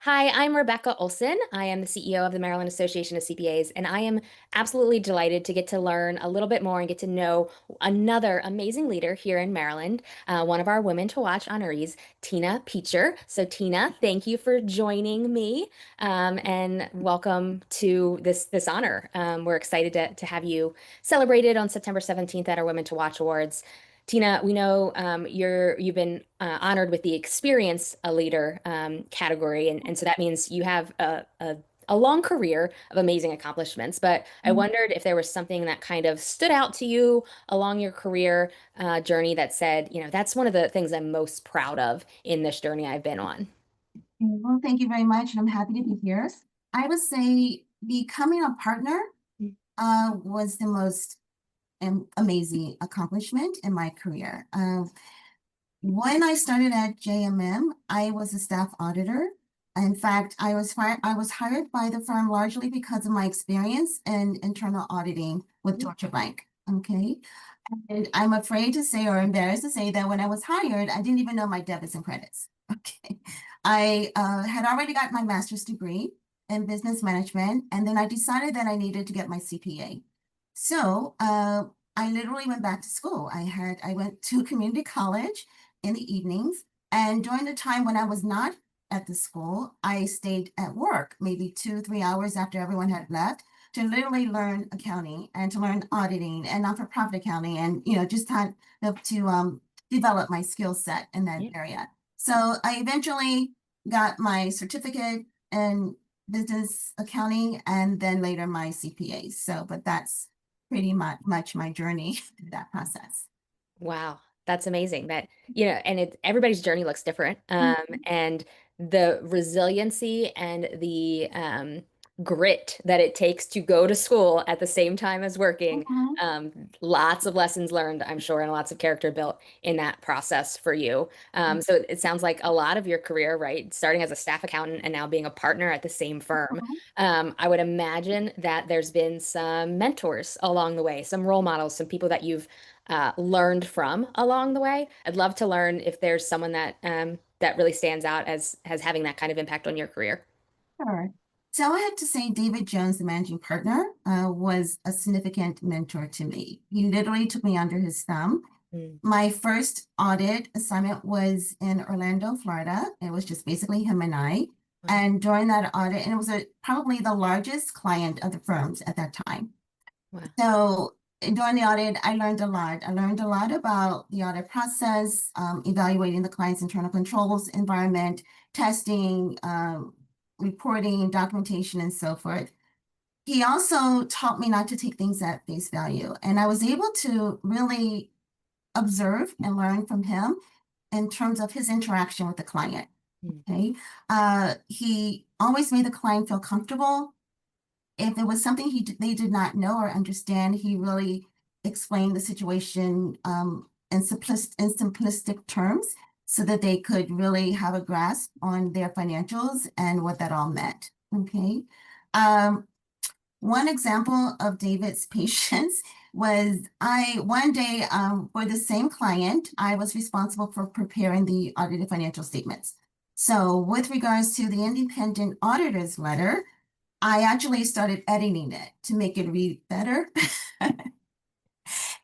Hi, I'm Rebecca Olson. I am the CEO of the Maryland Association of CPAs, and I am absolutely delighted to get to learn a little bit more and get to know another amazing leader here in Maryland, one of our women to watch honorees, Tina Peacher. So, Tina, thank you for joining me, and welcome to this honor. We're excited to have you celebrated on September 17th at our Women to Watch Awards. Tina, we know you've been honored with the Experience a Leader category, and so that means you have a long career of amazing accomplishments. But I wondered if there was something that kind of stood out to you along your career journey that said, that's one of the things I'm most proud of in this journey I've been on. Well, thank you very much, and I'm happy to be here. I would say becoming a partner was the most amazing accomplishment in my career. When I started at JMM, I was a staff auditor. In fact, I was hired by the firm largely because of my experience in internal auditing with Deutsche Bank. Okay. And I'm afraid to say or embarrassed to say that when I was hired, I didn't even know my debits and credits. Okay. I had already got my master's degree in business management, and then I decided that I needed to get my CPA. So I literally went back to school. I went to community college in the evenings, and during the time when I was not at the school, I stayed at work maybe 2, 3 hours after everyone had left to literally learn accounting and to learn auditing and not-for-profit accounting and just had to develop my skill set in that Yeah. area. So I eventually got my certificate in business accounting and then later my CPA. So, but that's pretty much my journey through that process. Wow, that's amazing. And everybody's journey looks different. Mhm. And the resiliency and the grit that it takes to go to school at the same time as working, Mhm. lots of lessons learned, I'm sure, and lots of character built in that process for you. So it sounds like a lot of your career, right, starting as a staff accountant and now being a partner at the same firm. Mhm. I would imagine that there's been some mentors along the way, some role models, some people that you've learned from along the way. I'd love to learn if there's someone that really stands out as having that kind of impact on your career. Sure. So I have to say David Jones, the managing partner, was a significant mentor to me. He literally took me under his thumb. Mm, My first audit assignment was in Orlando, Florida. It was just basically him and I. wow, And during that audit, and it was probably the largest client of the firms at that time. wow. So during the audit, I learned a lot. I learned a lot about the audit process, evaluating the client's internal controls environment, testing, reporting, documentation, and so forth. He also taught me not to take things at face value. And I was able to really observe and learn from him in terms of his interaction with the client. Mm, Okay. He always made the client feel comfortable. If there was something they did not know or understand, he really explained the situation in simplistic terms so that they could really have a grasp on their financials and what that all meant. Okay. Um, One example of David's patience was one day for the same client, I was responsible for preparing the audited financial statements. So with regards to the independent auditor's letter, I actually started editing it to make it read better.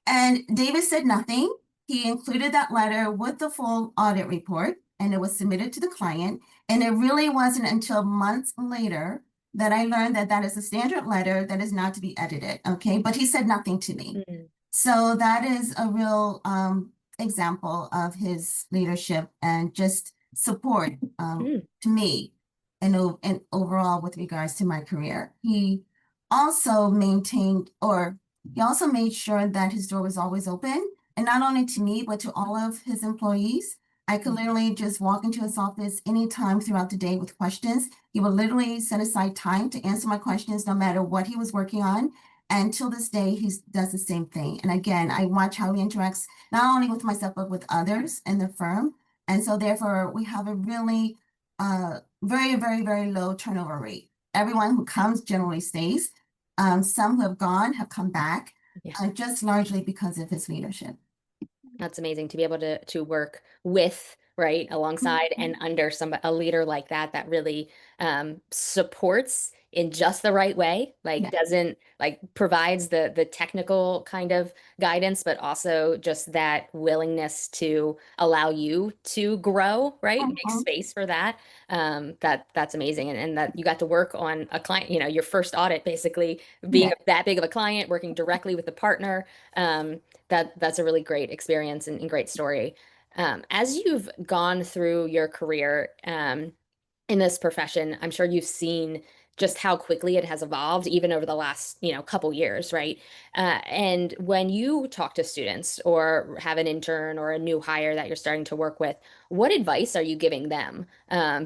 And David said nothing. He included that letter with the full audit report, and it was submitted to the client. And it really wasn't until months later that I learned that that is a standard letter that is not to be edited. Okay. But he said nothing to me. mm, So that is a real example of his leadership and just support mm, to me and overall with regards to my career. He also made sure that his door was always open, and not only to me, but to all of his employees. I could mm. literally just walk into his office anytime throughout the day with questions. He would literally set aside time to answer my questions, no matter what he was working on. And till this day, he does the same thing. And again, I watch how he interacts not only with myself, but with others in the firm. And so therefore, we have a really very, very, very low turnover rate. Everyone who comes generally stays. Some who have gone have come back, Yeah. just largely because of his leadership. That's amazing to be able to work with right, alongside and Mhm. under a leader like that that really supports in just the right way, like Yeah. doesn't like provides the technical kind of guidance, but also just that willingness to allow you to grow, right? Make Mhm. space for that. That's amazing. And that you got to work on a client, your first audit, basically being Yeah. that big of a client, working directly with the partner. That's a really great experience and great story. As you've gone through your career, in this profession, I'm sure you've seen just how quickly it has evolved, even over the last, couple years, right? And when you talk to students or have an intern or a new hire that you're starting to work with, what advice are you giving them,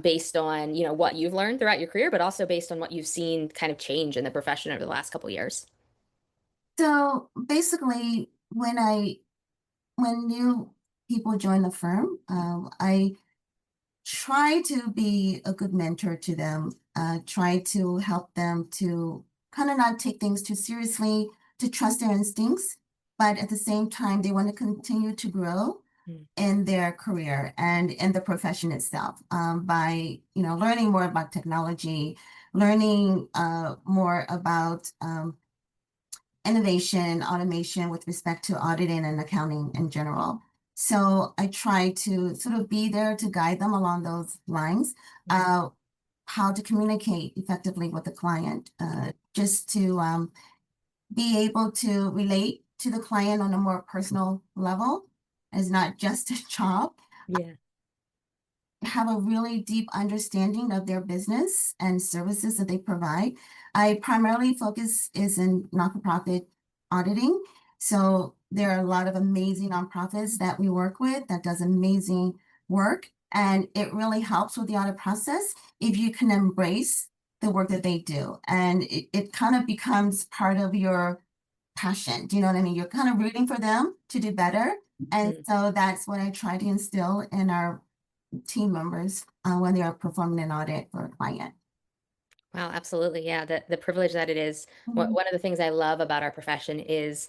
based on, what you've learned throughout your career, but also based on what you've seen kind of change in the profession over the last couple years? So basically, when new people join the firm, I try to be a good mentor to them, try to help them to kind of not take things too seriously, to trust their instincts, but at the same time, they want to continue to grow Mm. in their career and in the profession itself, by learning more about technology, learning more about innovation, automation with respect to auditing and accounting in general. So I try to sort of be there to guide them along those lines, Mm. how to communicate effectively with the client, just to be able to relate to the client on a more personal level as not just a job, Yeah. have a really deep understanding of their business and services that they provide. I primarily focus is in not-for-profit auditing. So there are a lot of amazing nonprofits that we work with that does amazing work. And it really helps with the audit process if you can embrace the work that they do. And it kind of becomes part of your passion. Do you know what I mean? You're kind of rooting for them to do better. And Mm. so that's what I try to instill in our team members when they are performing an audit for a client. Wow, absolutely. Yeah, the privilege that it is. Mhm. One of the things I love about our profession is,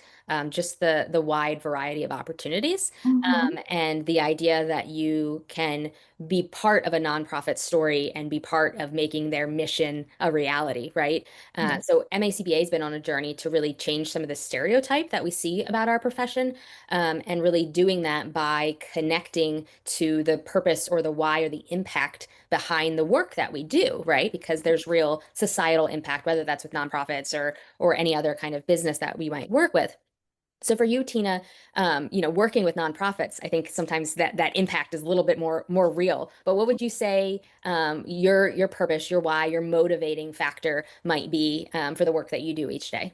just the wide variety of opportunities, Mhm. and the idea that you can be part of a nonprofit story and be part of making their mission a reality, right? Yeah. So MACBA has been on a journey to really change some of the stereotype that we see about our profession, and really doing that by connecting to the purpose or the why or the impact behind the work that we do, right? Because there's real societal impact, whether that's with nonprofits or any other kind of business that we might work with. So for you, Tina, working with nonprofits, I think sometimes that impact is a little bit more real. But what would you say, your purpose, your why, your motivating factor might be, for the work that you do each day?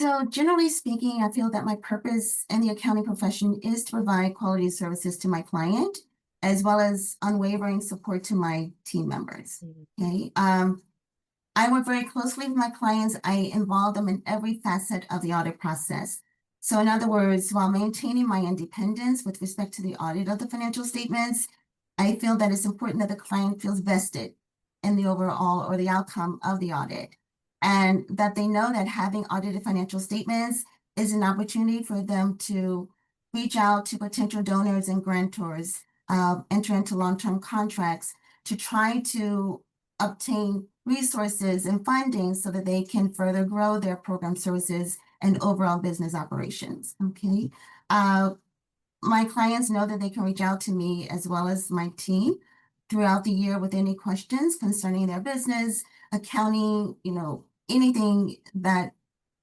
So generally speaking, I feel that my purpose in the accounting profession is to provide quality services to my client, as well as unwavering support to my team members. Mhm. Okay. I work very closely with my clients. I involve them in every facet of the audit process. So, in other words, while maintaining my independence with respect to the audit of the financial statements, I feel that it's important that the client feels vested in the overall or the outcome of the audit, and that they know that having audited financial statements is an opportunity for them to reach out to potential donors and grantors, enter into long-term contracts to try to obtain resources and funding so that they can further grow their program services and overall business operations. Okay. Uh, my clients know that they can reach out to me as well as my team throughout the year with any questions concerning their business, accounting, anything that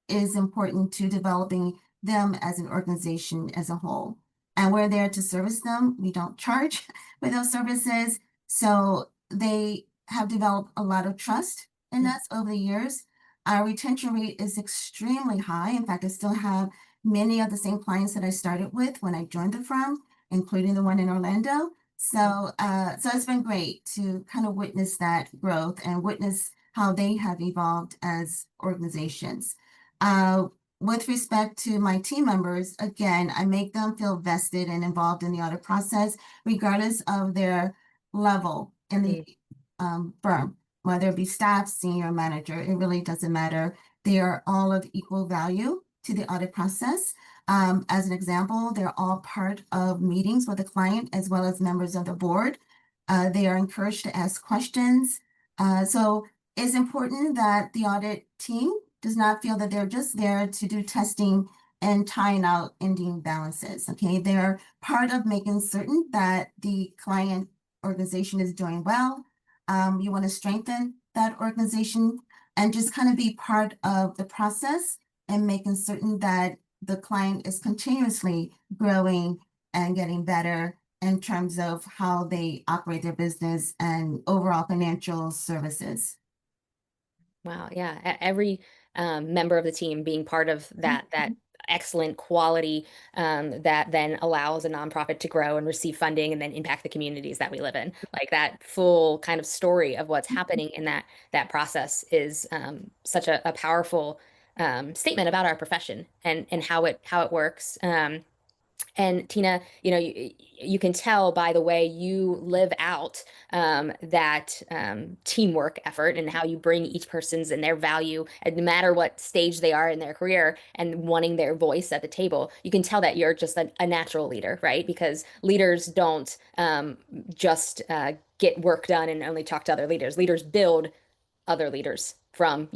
is important to developing them as an organization as a whole. And we're there to service them. We don't charge for those services. So they have developed a lot of trust in us over the years. Our retention rate is extremely high. In fact, I still have many of the same clients that I started with when I joined the firm, including the one in Orlando. So it's been great to kind of witness that growth and witness how they have evolved as organizations. Uh, with respect to my team members, again, I make them feel vested and involved in the audit process, regardless of their level in the Mm. firm, whether it be staff, senior manager, it really doesn't matter. They are all of equal value to the audit process. As an example, they're all part of meetings with the client as well as members of the board. They are encouraged to ask questions. So it's important that the audit team does not feel that they're just there to do testing and tying out ending balances. Okay, they're part of making certain that the client organization is doing well. You want to strengthen that organization and just kind of be part of the process and making certain that the client is continuously growing and getting better in terms of how they operate their business and overall financial services. Wow, yeah. Every member of the team being part of that excellent quality that then allows a nonprofit to grow and receive funding and then impact the communities that we live in. Like that full kind of story of what's happening in that process is such a powerful statement about our profession and how it works. And Tina, you can tell by the way you live out that teamwork effort and how you bring each person's and their value, and no matter what stage they are in their career and wanting their voice at the table. You can tell that you're just a natural leader, right? Because leaders don't just get work done and only talk to other leaders. Leaders build other leaders from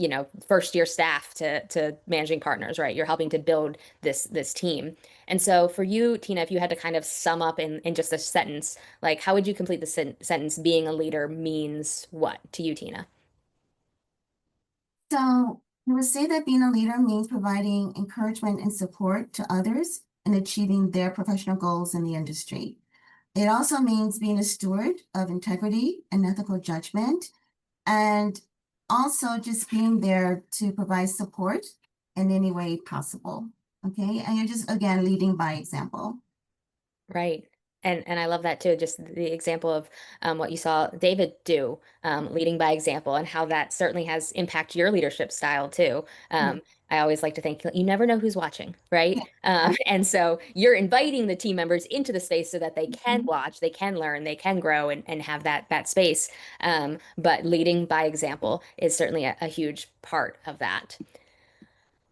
first year staff to managing partners, right? You're helping to build this team. And so for you, Tina, if you had to kind of sum up in just a sentence, like how would you complete the sentence, being a leader means what to you, Tina? So I would say that being a leader means providing encouragement and support to others in achieving their professional goals in the industry. It also means being a steward of integrity and ethical judgment, and also just being there to provide support in any way possible. Okay. And you're just, again, leading by example. Right. And I love that too, just the example of what you saw David do, leading by example, and how that certainly has impact your leadership style too. Yeah. I always like to think you never know who's watching, right? Yeah. And so you're inviting the team members into the space so that they can Mhm. watch, they can learn, they can grow and have that space. But leading by example is certainly a huge part of that.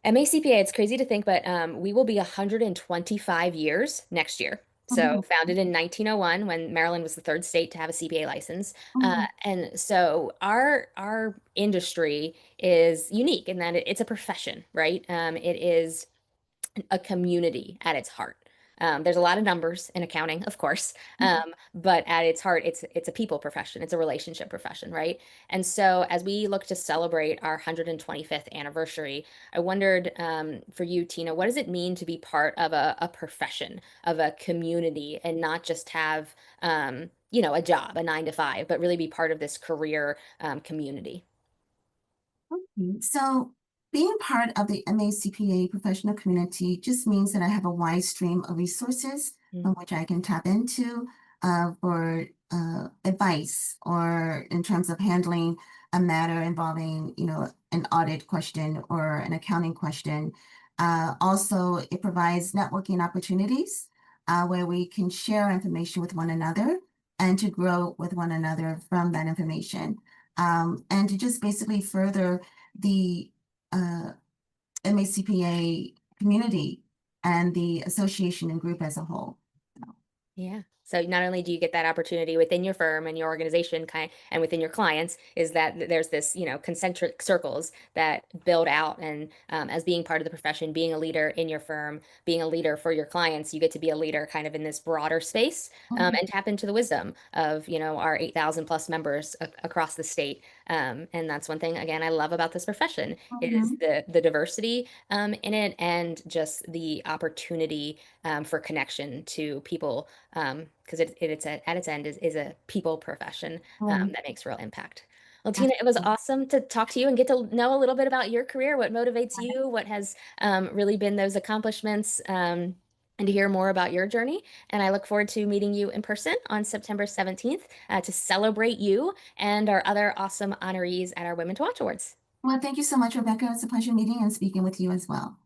MACPA, it's crazy to think, but we will be 125 years next year. So, Mhm. founded in 1901 when Maryland was the third state to have a CPA license. Mhm. And so our industry is unique in that it's a profession, right? It is a community at its heart. There's a lot of numbers in accounting, of course, but at its heart, it's a people profession. It's a relationship profession, right? And so, as we look to celebrate our 125th anniversary, I wondered for you, Tina, what does it mean to be part of a profession, of a community, and not just have a job, a 9 to 5, but really be part of this career community? So being part of the MACPA professional community just means that I have a wide stream of resources Mm. from which I can tap into for advice or in terms of handling a matter involving, an audit question or an accounting question. Also, it provides networking opportunities where we can share information with one another and to grow with one another from that information. And to just basically further the MACPA community and the association and group as a whole. Yeah. So not only do you get that opportunity within your firm and your organization and within your clients, is that there's this, concentric circles that build out. And as being part of the profession, being a leader in your firm, being a leader for your clients, you get to be a leader kind of in this broader space Mhm. and tap into the wisdom of, our 8,000 plus members across the state. And that's one thing, again, I love about this profession is Mhm. the diversity in it and just the opportunity for connection to people because at its end is a people profession Right. that makes real impact. Well, Tina, it was Absolutely. awesome to talk to you and get to know a little bit about your career, what motivates you, what has really been those accomplishments, and to hear more about your journey. And I look forward to meeting you in person on September 17th to celebrate you and our other awesome honorees at our Women to Watch Awards. Well, thank you so much, Rebecca. It's a pleasure meeting and speaking with you as well.